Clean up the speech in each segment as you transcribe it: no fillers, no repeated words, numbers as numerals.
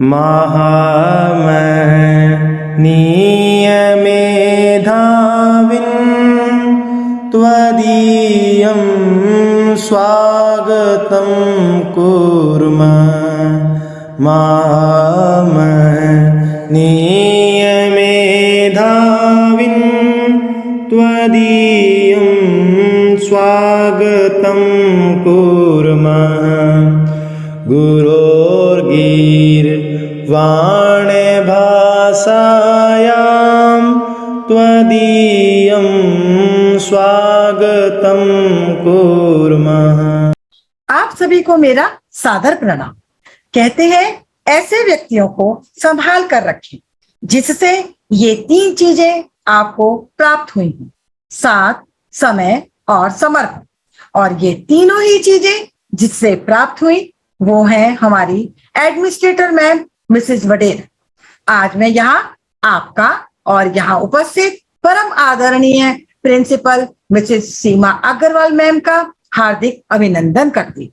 महामनीयमेधाविन् त्वदीयं स्वागतं कुर्मः। महामनीयमेधाविन् त्वदीयं स्वागतं कुर्मः। गुरोर्गीर्वाणे भाषायां त्वदीयं स्वागतं कुर्मः। आप सभी को मेरा सादर प्रणाम। कहते हैं ऐसे व्यक्तियों को संभाल कर रखें जिससे ये 3 चीजें आपको प्राप्त हुई हैं, साथ, समय और समर्पण। और ये तीनों ही चीजें जिससे प्राप्त हुई वो है हमारी एडमिनिस्ट्रेटर मैम मिसेस वडेरा। आज मैं यहाँ आपका और यहाँ उपस्थित परम आदरणीय प्रिंसिपल मिसेस सीमा अग्रवाल मैम का हार्दिक अभिनंदन करती हूँ।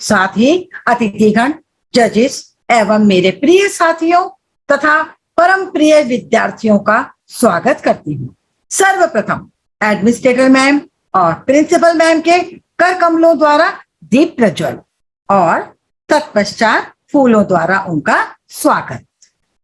साथ ही अतिथिगण, जजेस एवं मेरे प्रिय साथियों तथा परम प्रिय विद्यार्थियों का स्वागत करती हूँ। सर्वप्रथम एडमिनिस्ट्रेटर मैम और प्रिंसिपल मैम के कर कमलों द्वारा दीप प्रज्वल और तत्पश्चात फूलों द्वारा उनका स्वागत।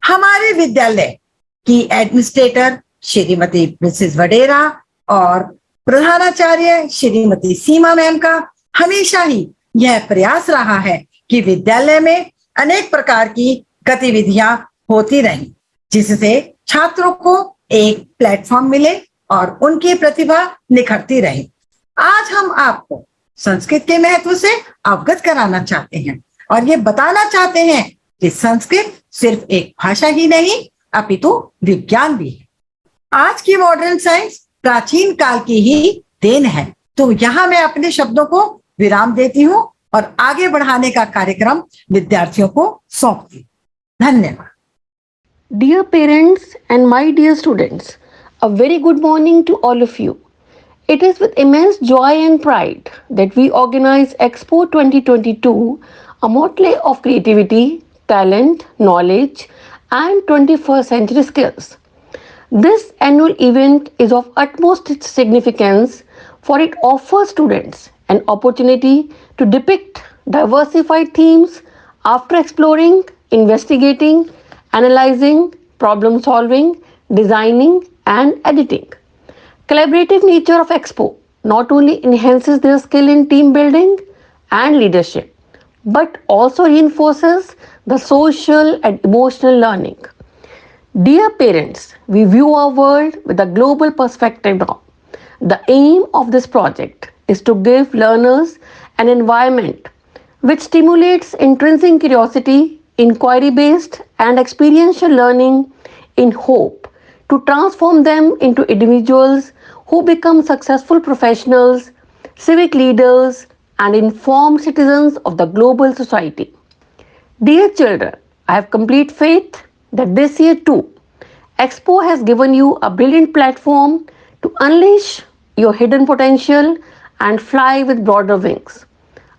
हमारे विद्यालय की एडमिनिस्ट्रेटर श्रीमती मिसेस वडेरा और प्रधानाचार्य श्रीमती सीमा मैम का हमेशा ही यह प्रयास रहा है कि विद्यालय में अनेक प्रकार की गतिविधियां होती रहें, जिससे छात्रों को एक प्लेटफॉर्म मिले और उनकी प्रतिभा निखरती रहे। आज हम आपको संस्कृत के महत्व से अवगत कराना चाहते हैं और ये बताना चाहते हैं कि संस्कृत सिर्फ एक भाषा ही नहीं अपितु विज्ञान भी है। आज की मॉडर्न साइंस प्राचीन काल की ही देन है। तो यहाँ मैं अपने शब्दों को विराम देती हूँ और आगे बढ़ाने का कार्यक्रम विद्यार्थियों को सौंपती हूँ। धन्यवाद। Dear parents and my dear students, a very good morning to all of you. It is with immense joy and pride that we organize Expo 2022, a motley of creativity, talent, knowledge, and 21st century skills. This annual event is of utmost significance for it offers students an opportunity to depict diversified themes after exploring, investigating, analyzing, problem solving, designing, and editing. Collaborative nature of Expo not only enhances their skill in team building and leadership, but also reinforces the social and emotional learning. Dear parents, we view our world with a global perspective now. The aim of this project is to give learners an environment which stimulates intrinsic curiosity, inquiry-based and experiential learning in hope to transform them into individuals who become successful professionals, civic leaders, and informed citizens of the global society. Dear children, I have complete faith that this year too, Expo has given you a brilliant platform to unleash your hidden potential and fly with broader wings.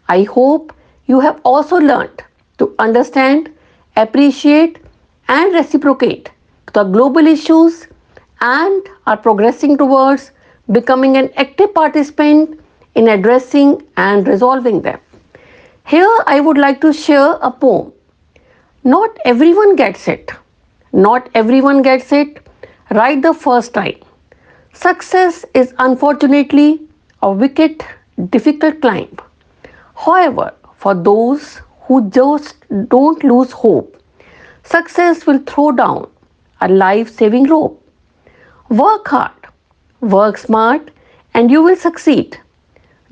I hope you have also learned to understand, appreciate, and reciprocate to the global issues and are progressing towards becoming an active participant in addressing and resolving them. Here I would like to share a poem. Not everyone gets it. Not everyone gets it right the first time. Success is unfortunately a wicked, difficult climb. However, for those who just don't lose hope, success will throw down a life-saving rope. Work hard, work smart, and you will succeed.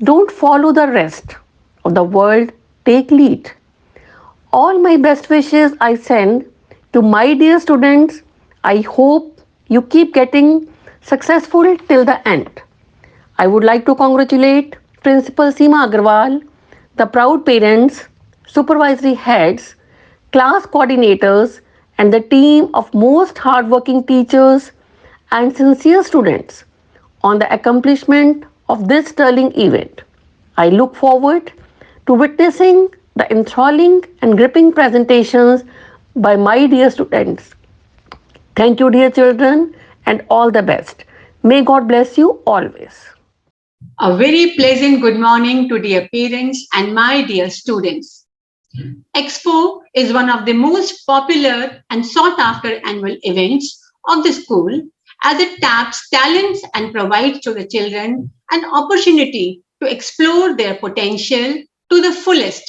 Don't follow the rest of the world, take lead. All my best wishes I send to my dear students. I hope you keep getting successful till the end. I would like to congratulate Principal Seema Agarwal, the proud parents, supervisory heads, class coordinators, and the team of most hardworking teachers and sincere students on the accomplishment of this sterling event. I look forward to witnessing the enthralling and gripping presentations by my dear students. Thank you, dear children, and all the best. May God bless you always. A very pleasant good morning to dear parents and my dear students. Expo is one of the most popular and sought after annual events of the school as it taps talents and provides to the children an opportunity to explore their potential to the fullest.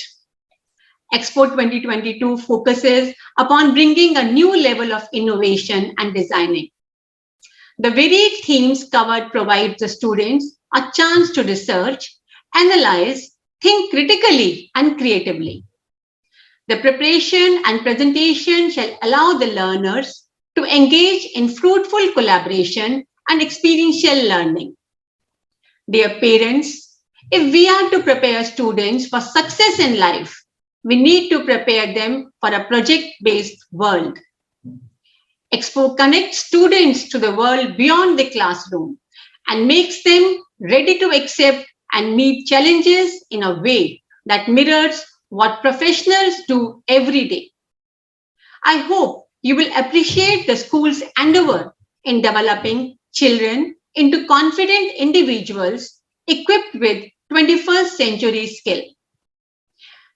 Expo 2022 focuses upon bringing a new level of innovation and designing. The varied themes covered provide the students a chance to research, analyze, think critically and creatively. The preparation and presentation shall allow the learners to engage in fruitful collaboration and experiential learning. Dear parents, if we are to prepare students for success in life, we need to prepare them for a project-based world. Expo connects students to the world beyond the classroom and makes them ready to accept and meet challenges in a way that mirrors what professionals do every day. I hope you will appreciate the school's endeavor in developing children into confident individuals equipped with 21st century skill.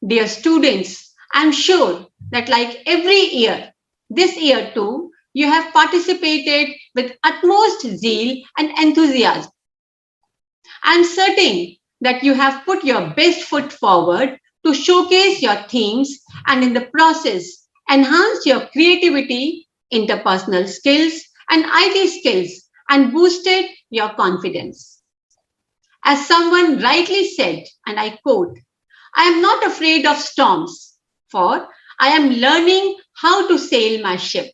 Dear students, I'm sure that like every year, this year too, you have participated with utmost zeal and enthusiasm. I'm certain that you have put your best foot forward to showcase your themes and in the process, enhance your creativity, interpersonal skills, and IT skills and boosted your confidence. As someone rightly said, and I quote, I am not afraid of storms, for I am learning how to sail my ship.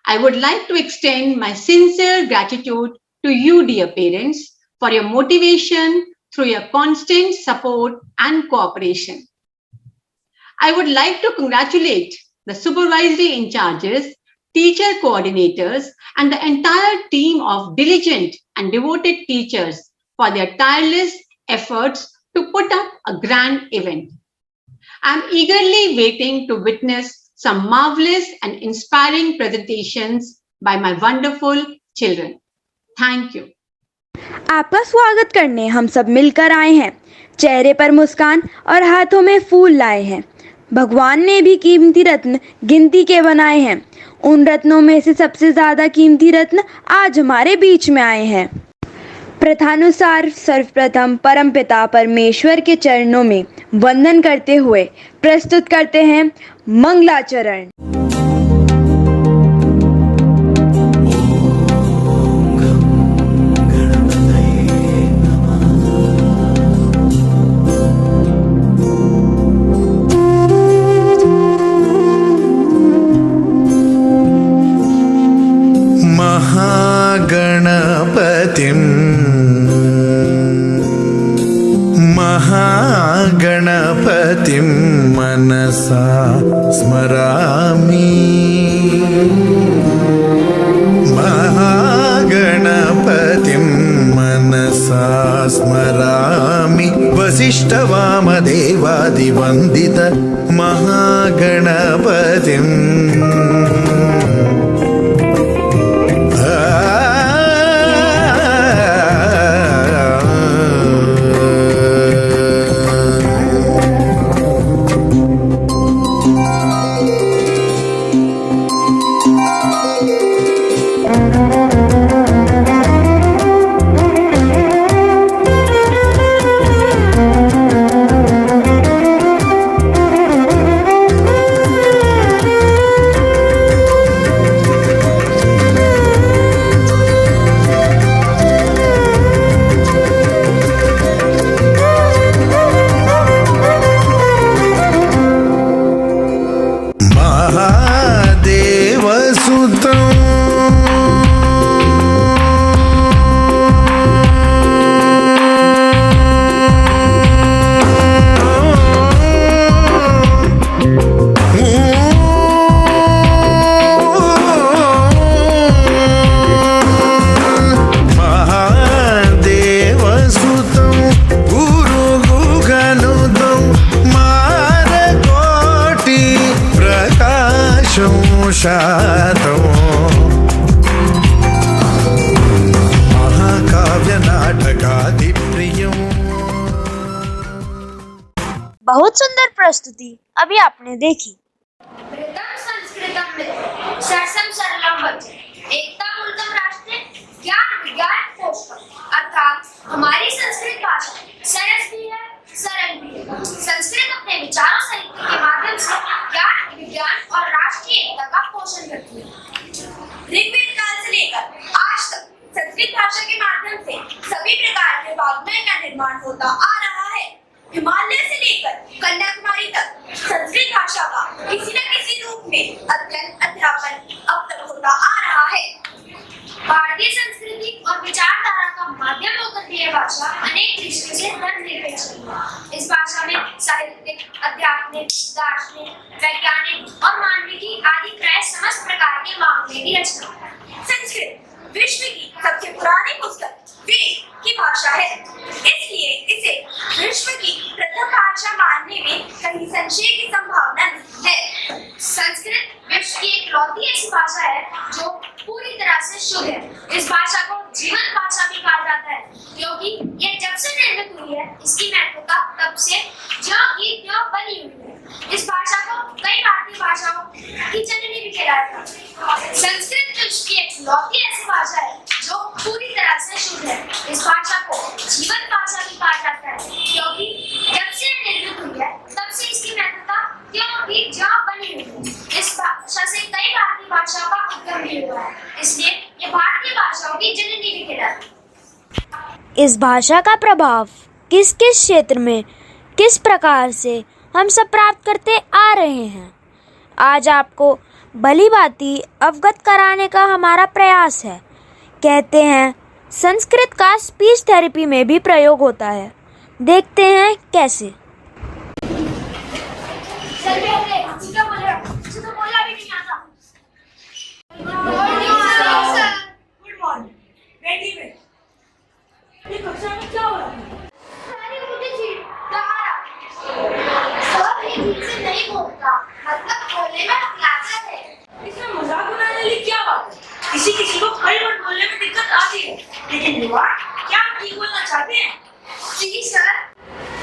I would like to extend my sincere gratitude to you, dear parents, for your motivation through your constant support and cooperation. I would like to congratulate the supervisory in charges, teacher coordinators, and the entire team of diligent and devoted teachers for their tireless efforts to put up a grand event. I'm eagerly waiting to witness some marvelous and inspiring presentations by my wonderful children. Thank you. आपका स्वागत करने हम सब मिलकर आए हैं। चेहरे पर मुस्कान और हाथों में फूल लाए हैं। भगवान ने भी कीमती रत्न गिनती के बनाए हैं। उन रत्नों में से सबसे ज्यादा कीमती रत्न आज हमारे बीच में आए हैं। प्रथानुसार सर्वप्रथम परमपिता परमेश्वर के चरणों में वंदन करते हुए प्रस्तुत करते हैं मंगलाचरण। महागणपतिं मनसा स्मरामि। महागणपतिं मनसा स्मरामि। वसिष्ठवामदेवादिवन्दित महागणपतिम्। शातम् महाकाव्यनाटकादिप्रियम्। बहुत सुंदर प्रस्तुति अभी आपने देखी। मृतं संस्कृतं मित्रं सरसं सरलं वचः एकतामूलकं राष्ट्रे ज्ञान विज्ञान पोषकम्। अर्थात हमारी संस्कृत भाषा सरस भी है, सरल भी है। संस्कृत अपने विचारों साहित्य के माध्यम से ज्ञान विज्ञान और राष्ट्रीय एकता का पोषण करती है। ऋग्वेद काल से लेकर आज तक संस्कृत भाषा के माध्यम से सभी प्रकार के वाग्मय का निर्माण होता आ रहा है। हिमालय से लेकर कन्याकुमारी तक संस्कृत भाषा का किसी न किसी रूप में अध्ययन अध्यापन अब तक होता आ रहा है। भारतीय संस्कृति और विचारधारा का माध्यम होकर यह भाषा अनेक दृष्टियों से धर्मनिरपेक्ष है। इस भाषा में साहित्यिक, आध्यात्मिक, दार्शनिक, वैज्ञानिक और मानविकी आदि प्राय समस्त प्रकार के मामले की रचना है। संस्कृत विश्व की सबसे पुरानी पुस्तक वेद की भाषा है, इसलिए इसे विश्व की प्रथम भाषा मानने में कहीं संशय की संभावना नहीं है। संस्कृत विश्व की इकलौती ऐसी भाषा है जो पूरी तरह से शुद्ध है। इस भाषा को जीवंत भाषा भी कहा जाता है, क्योंकि यह जब से निर्मित हुई है इसकी महत्वता तब से ज्यों की त्यों बनी हुई है। इस भाषा को कई भारतीय भाषाओं की जननी भी कहा जाता है। संस्कृत विश्व की इकलौती ऐसी भाषा है जो पूरी तरह से शुद्ध है। इस भाषा को जीवंत भाषा भी कहा जाता है, क्योंकि जब से यह निर्मित हुई है तब से इसकी महत्वता त्यों की ज्यों बनी हुई है। इस भाषा से कई भारतीय भाषाओं का उद्गम भी हुआ है, इसलिए ये भारतीय भाषाओं की जननी भी कहलाती है। इस भाषा का प्रभाव किस किस क्षेत्र में किस प्रकार से हम सब प्राप्त करते आ रहे हैं, आज आपको भली भांति अवगत कराने का हमारा प्रयास है। कहते हैं संस्कृत का स्पीच थेरेपी में भी प्रयोग होता है। देखते हैं कैसे। किसी को खड़ी वर्ड बोलने में दिक्कत आती है, लेकिन युवा क्या आप ठीक बोलना चाहते हैं? जी सर।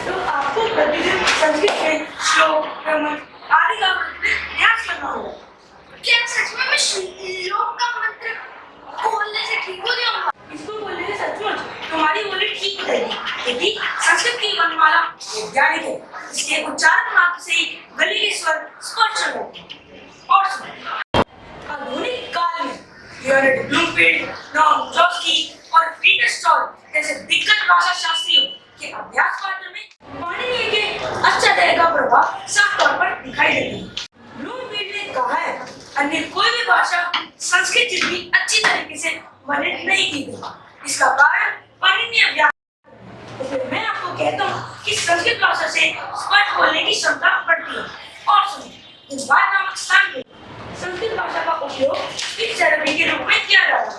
तो आपको प्रतिदिन संस्कृत में श्लोक, प्रमथ आदि का प्रयास करना होगा। क्या सच में मैं श्लोक का मंत्र बोलने से ठीक हो जाऊंगा? इसको बोलने से सचमुच तुम्हारी बोली ठीक हो जाएगी, क्योंकि संस्कृत की वर्णमाला वैज्ञानिक है। इसके उच्चारण मात्र से ही गले के स्वर स्पष्ट हो जाते हैं। और आधुनिक काल में लियोनार्ड ब्लूमफील्ड, नॉर्म चॉम्स्की और पीटर स्टॉल जैसे दिग्गज भाषा शास्त्रियों के अभ्यास पात्र में पाणिनि के अष्टाध्यायी का प्रभाव साफ तौर पर दिखाई देता है। ब्लूमफील्ड ने कहा है, अन्य कोई भी भाषा संस्कृत जितनी अच्छी तरीके से वर्णित नहीं की गई। इसका कारण पाणिनि अभ्यास। तो फिर मैं आपको कहता हूँ कि संस्कृत भाषा से स्पष्ट बोलने की क्षमता बढ़ती है। और सुनिए, इस बात नामक स्थान पे संस्कृत भाषा का उपयोग स्पीच थेरेपी के रूप में किया जाता है।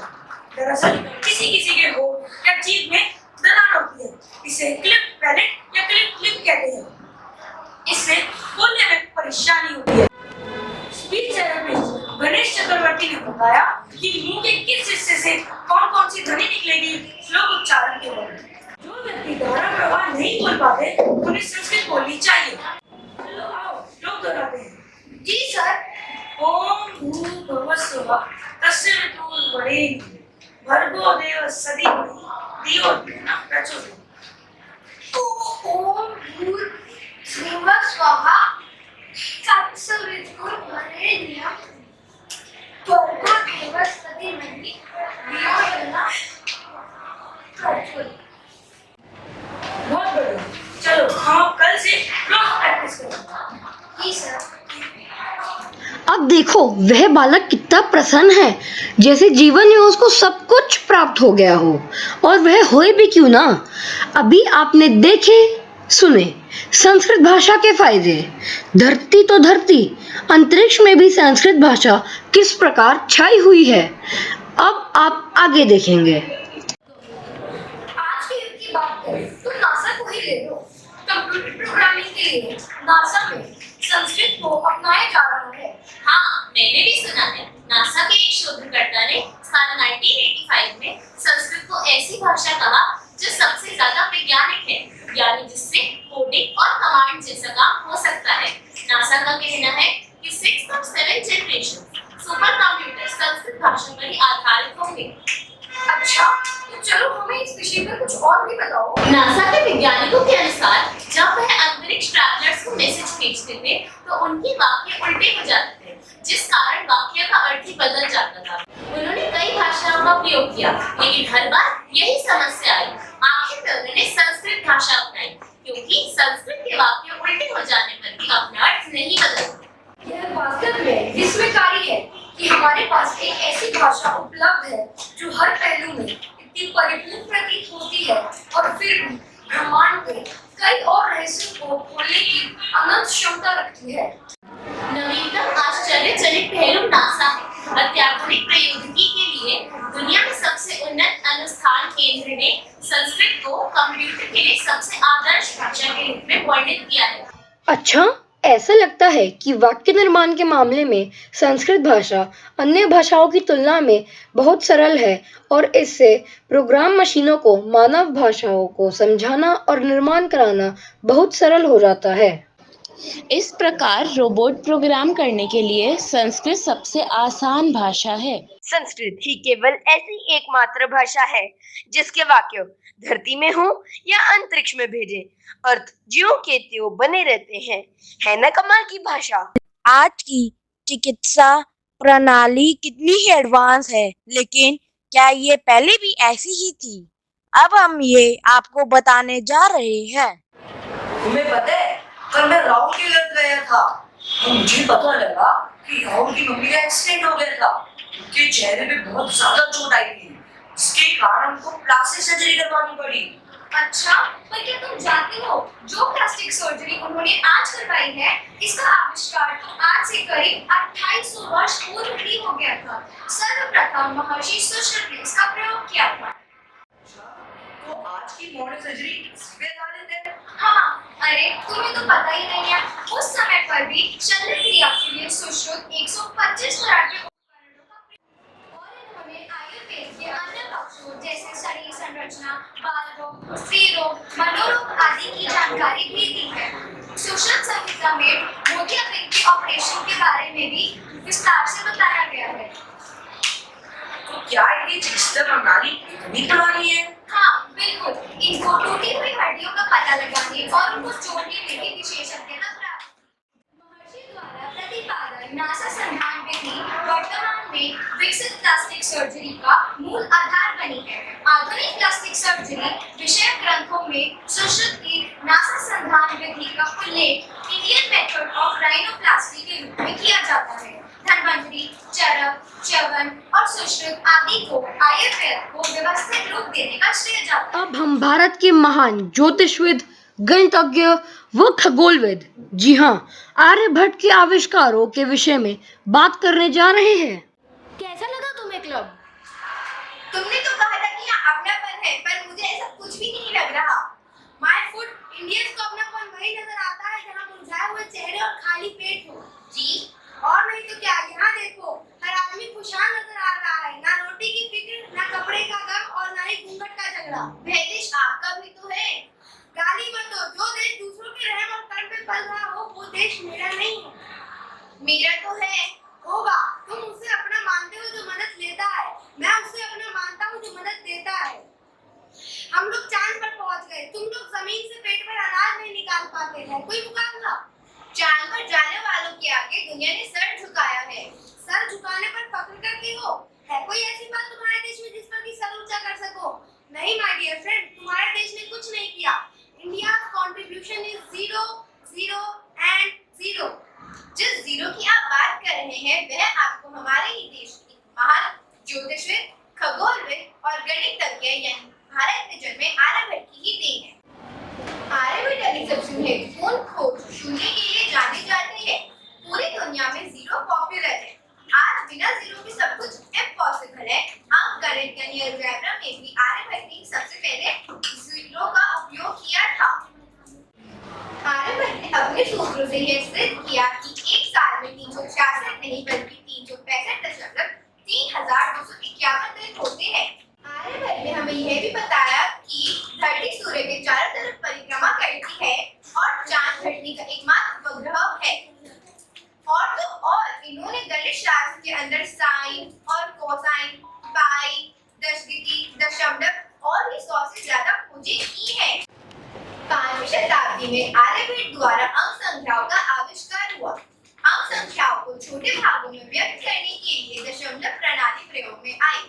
दरअसल किसी के होठ या जीभ में दरार होती है, इसे क्लिप पैलेट या क्लिप कहते हैं। इससे बोलने में परेशानी होती है। स्पीच थेरेपिस्ट गणेश चक्रवर्ती ने बताया कि मुंह के किस हिस्से से कौन सी ध्वनि निकलेगी श्लोक उच्चारण के दौरान। जो व्यक्ति धारा प्रवाह नहीं बोल पाते उन्हें संस्कृत बोलनी चाहिए। चलो आओ श्लोक दोहराते हैं। जी सर। ओम भूर्भुवः स्वः तस्य वितुर्वरेण्यं भर्गो देवस्य धीमहि धियो यो न प्रचोदयात्। ओम भूर्भुवः स्वः तस्य वितुर्वरेण्यं भर्गो देवस्य धीमहि धियो यो न प्रचोदयात्। बहुत बढ़िया। चलो हम कल से रोज प्रैक्टिस करेंगे। जी सर। अब देखो वह बालक कितना प्रसन्न है, जैसे जीवन में उसको सब कुछ प्राप्त हो गया हो, और वह होए भी क्यों ना। अभी आपने देखे सुने संस्कृत भाषा के फायदे। धरती तो धरती, अंतरिक्ष में भी संस्कृत भाषा किस प्रकार छाई हुई है। अब आप आगे देखेंगे। आज के युग की बात करें तो नासा को ही ले लो। कंप्यूटर प्रोग्रामिंग के लिए नासा में संस्कृत को अपनाया जा रहा है। हाँ, मैंने भी सुना है नासा के एक शोधकर्ता ने साल 1985 में संस्कृत को ऐसी भाषा कहा जो सबसे ज्यादा वैज्ञानिक है, यानी जिससे कोडिंग और कमांड जैसा काम हो सकता है। नासा का कहना है कि 6th और 7th generation super computer Sanskrit भाषा पर ही आधारित होंगे। अच्छा, तो चलो हमें इस विषय पर कुछ और भी बताओ। नासा के वैज्ञानिकों के अनुसार जब वह अंतरिक्ष ट्रैवलर्स को मैसेज भेजते थे तो उनके वाक्य उल्टे हो जाते थे, जिस कारण वाक्य का अर्थ ही बदल जाता था। उन्होंने कई भाषाओं का प्रयोग किया, लेकिन हर बार यही समस्या आई। आखिर में उन्होंने संस्कृत भाषा अपनाई, क्योंकि संस्कृत के वाक्य उल्टे हो जाने पर भी अपना अर्थ नहीं बदलते। यह वास्तव में विस्मयकारी है कि हमारे पास एक ऐसी भाषा उपलब्ध है जो हर पहलू में इतनी परिपूर्ण प्रतीत होती है और फिर भी ब्रह्मांड के कई और रहस्यों को खोलने की अनंत क्षमता रखती है। नवीनतम आश्चर्यजनक पहलू नासा है। अत्याधुनिक प्रौद्योगिकी के लिए दुनिया में सबसे उन्नत अनुसंधान केंद्र ने संस्कृत को कंप्यूटर के लिए सबसे आदर्श भाषा के रूप में वर्णित किया है। अच्छा, ऐसा लगता है कि वाक्य निर्माण के मामले में संस्कृत भाषा अन्य भाषाओं की तुलना में बहुत सरल है और इससे प्रोग्राम मशीनों को मानव भाषाओं को समझाना और निर्माण कराना बहुत सरल हो जाता है। इस प्रकार रोबोट प्रोग्राम करने के लिए संस्कृत सबसे आसान भाषा है। संस्कृत ही केवल ऐसी एकमात्र भाषा है जिसके वाक्य धरती में हो या अंतरिक्ष में भेजे अर्थ ज्यों के त्यों बने रहते हैं। है ना कमाल की भाषा। आज की चिकित्सा प्रणाली कितनी ही एडवांस है, लेकिन क्या ये पहले भी ऐसी ही थी? अब हम ये आपको बताने जा रहे हैं। तुम्हें पता है, कल मैं राहुल के घर गया था तो मुझे पता लगा कि राहुल की मम्मी का एक्सीडेंट हो गया था। उनके चेहरे पे बहुत ज्यादा चोट आई थी, जिसके कारण उनको प्लास्टिक सर्जरी करवानी पड़ी। अच्छा, पर क्या तुम जानते हो जो प्लास्टिक सर्जरी उन्होंने आज करवाई है, इसका आविष्कार तो आज से करीब 2800 वर्ष पूर्व ही हो गया था। सर्वप्रथम महर्षि सुश्रुत ने इसका प्रयोग किया था। तो आज की मॉडर्न सर्जरी इसी पे आधारित है। हाँ, अरे तुम्हें तो पता ही नहीं है, उस समय पर भी शल्य क्रिया के लिए सुश्रुत 125 तरह के उपकरणों का प्रयोग और इन्होंने आयुर्वेद के अन्य पक्षों जैसे शरीर संरचना, बाल रोग, स्त्री रोग, मनोरोग आदि की जानकारी भी दी है। सुश्रुत संहिता में मोतियाबिंद के ऑपरेशन के बारे में भी विस्तार से बताया गया है। तो क्या इनकी चिकित्सा प्रणाली इतनी पुरानी है? हाँ, बिल्कुल। इनको टूटी हुई हड्डियों का पता लगाने और उनको जोड़ने में भी विशेषज्ञता प्राप्त है। महर्षि द्वारा प्रतिपादित नासा संधान विधि वर्तमान में विकसित प्लास्टिक सर्जरी का मूल आधार बनी है। आधुनिक प्लास्टिक सर्जरी विषय ग्रंथों में सुश्रुत की नासा संधान विधि का उल्लेख इंडियन मेथड ऑफ राइनोप्लास्टी के रूप में किया जाता है। धन्वंतरी, चरक, च्यवन और सुश्रुत आदि को आयुर्वेद को व्यवस्थित रूप देने का श्रेय जाता है। अब हम भारत के महान ज्योतिषविद, गणितज्ञ व खगोलविद, जी हाँ, आर्यभट्ट के आविष्कारों के विषय में बात करने जा रहे हैं। कैसा लगा तुम्हें क्लब? तुमने तो कहा था कि यहाँ अपनापन है, पर मुझे ऐसा कुछ भी नहीं लग रहा। माय फूड इंडियंस को अपनापन वही नजर आता है जहाँ मुरझाए हुए चेहरे और खाली पेट हो। जी, और नहीं तो क्या, यहाँ देखो, हर आदमी खुशहाल नजर आ रहा है। ना रोटी की फिक्र, ना कपड़े का गम और ना ही घूंघट का झगड़ा। वह देश आपका भी तो है। गाली मत दो, जो देश दूसरों के रहम और कर्म पे पल रहा हो वो देश मेरा नहीं है। मेरा तो है, होगा। तुम उससे अपना मानते हो जो मदद लेता है, मैं उससे अपना मानता हूँ जो मदद देता है। हम लोग चांद पर पहुंच गए, तुम लोग जमीन से पेट भर अनाज नहीं निकाल पाते हैं। कोई मुकाबला? चांद पर जाने वालों के आगे दुनिया ने सर झुकाया है। सर झुकाने पर फख्र करते हो? है कोई ऐसी बात तुम्हारे देश में जिस पर कि सर ऊंचा कर सको? नहीं माय डियर फ्रेंड, तुम्हारे देश ने कुछ नहीं किया। India contribution is 0, 0 and 0। जिस जीरो की आप बात कर रहे हैं वह आपको हमारे ही देश की महान ज्योतिषविद, खगोलविद और गणितज्ञ यानी भारत में जन्मे आर्यभट्ट की ही देन है। आर्यभट्ट अपनी सबसे महत्वपूर्ण खोज शून्य के लिए जाने जाते हैं। पूरी दुनिया में जीरो पॉपुलर है। आज बिना जीरो के सब कुछ इम्पॉसिबल है। अंकगणित यानी अलजेब्रा में भी आर्यभट्ट ने सबसे पहले जीरो का उपयोग किया था। आर्यभट्ट ने अपने सूत्रों से यह सिद्ध किया कि एक साल में 366 नहीं बल्कि उसके अंदर साइन और कोसाइन, पाई, दशगिकी, दशमलव और भी 100 से ज्यादा खोजें की हैं। 5वीं शताब्दी में आर्यभट्ट द्वारा अंक संख्याओं का आविष्कार हुआ। अंक संख्याओं को छोटे भागों में व्यक्त करने के लिए दशमलव प्रणाली प्रयोग में आई।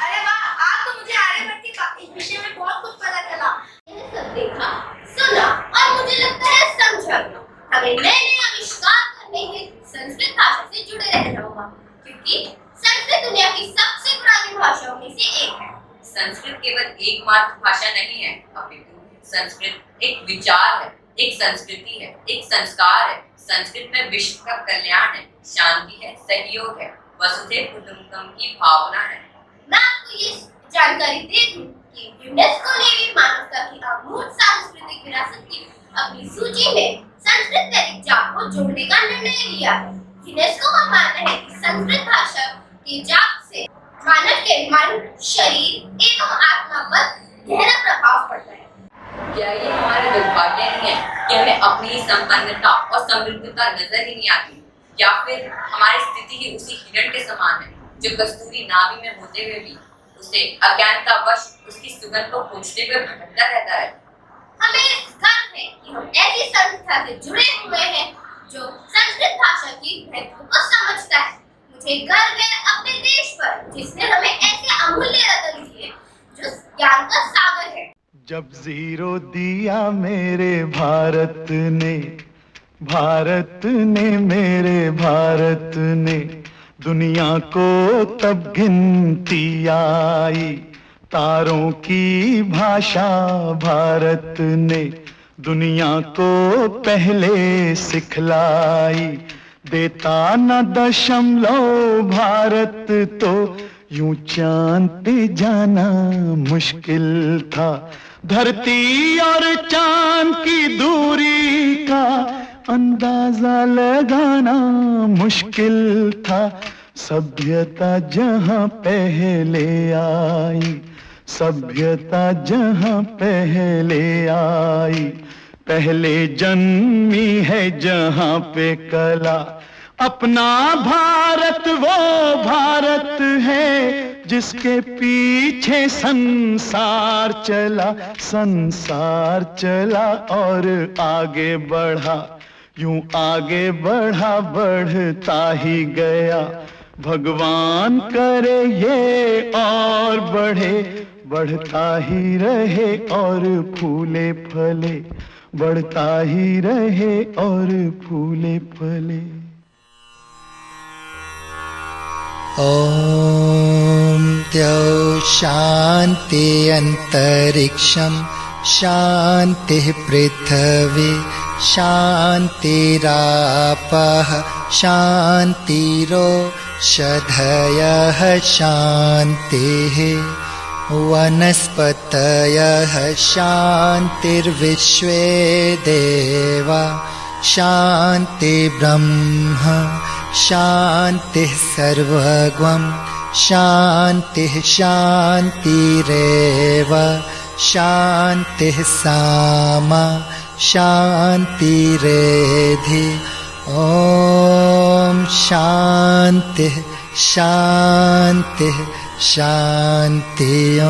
अरे वाह, आज तो मुझे आर्यभट्ट के इस विषय में बहुत कुछ पता चला। मैंने सब देखा, सुना और मुझे लगता है समझा। हमें नए आविष्कार करने के संस्कृत भाषा से जुड़े रहना होगा, क्योंकि संस्कृत दुनिया की सबसे पुरानी भाषाओं में से एक है। संस्कृत केवल एकमात्र भाषा नहीं है, अपितु संस्कृत एक विचार है, एक संस्कृति है, एक संस्कार है। संस्कृत में विश्व का कल्याण है, शांति है, सहयोग है, वसुधैव कुटुंबकम की भावना है। मैं आपको ये जानकारी दे दूं कि यूनेस्को ने भी मानवता की अमूल्य सांस्कृतिक विरासत की अपनी सूची में संस्कृत वैदिक जाप को जोड़ने का निर्णय लिया है। यूनेस्को का मानना है कि संस्कृत भाषा के जाप से मानव के मन, शरीर एवं आत्मा पर गहरा प्रभाव पड़ता है। क्या ये हमारा दुर्भाग्य नहीं है कि हमें अपनी संपन्नता और समृद्धता नजर ही नहीं आती, या फिर हमारी स्थिति ही उसी हिरण के समान है जो कस्तूरी नाभि में होते हुए भी उसे अज्ञानतावश उसकी सुगंध को खोजते हुए भटकता रहता है। हमें गर्व है कि हम ऐसी संस्था से जुड़े हुए हैं जो संस्कृत भाषा की महत्व को समझता है। मुझे गर्व है अपने देश पर, जिसने हमें ऐसे अमूल्य रत्न दिए जो ज्ञान का सागर है। जब जीरो दिया मेरे भारत ने, भारत ने मेरे भारत ने, दुनिया को तब गिनती आई। तारों की भाषा भारत ने दुनिया को पहले सिखलाई। देता न दशमलव भारत तो यूं चांद पे जाना मुश्किल था। धरती और चांद की दूरी का अंदाजा लगाना मुश्किल था। सभ्यता जहां पहले आई, सभ्यता जहां पहले आई, पहले जन्मी है जहां पे कला। अपना भारत वो भारत है जिसके पीछे संसार चला, संसार चला और आगे बढ़ा। यूं आगे बढ़ा, बढ़ता ही गया। भगवान करे ये और बढ़े, बढ़ता ही रहे और फूले फले, बढ़ता ही रहे और फूले फले। ॐ द्यौ शान्ति अन्तरिक्षं शान्तिः पृथिवी शान्तिरापः शान्तिरोषधयः शान्तिः वनस्पतयः शान्तिर्विश्वे देवा शान्तिर्ब्रह्म शान्तिः सर्वगं शान्तिः शान्तिरेव शान्तिः सामा शान्तिरेधि। ॐ शान्तिः शान्तिः शान्ति। ॐ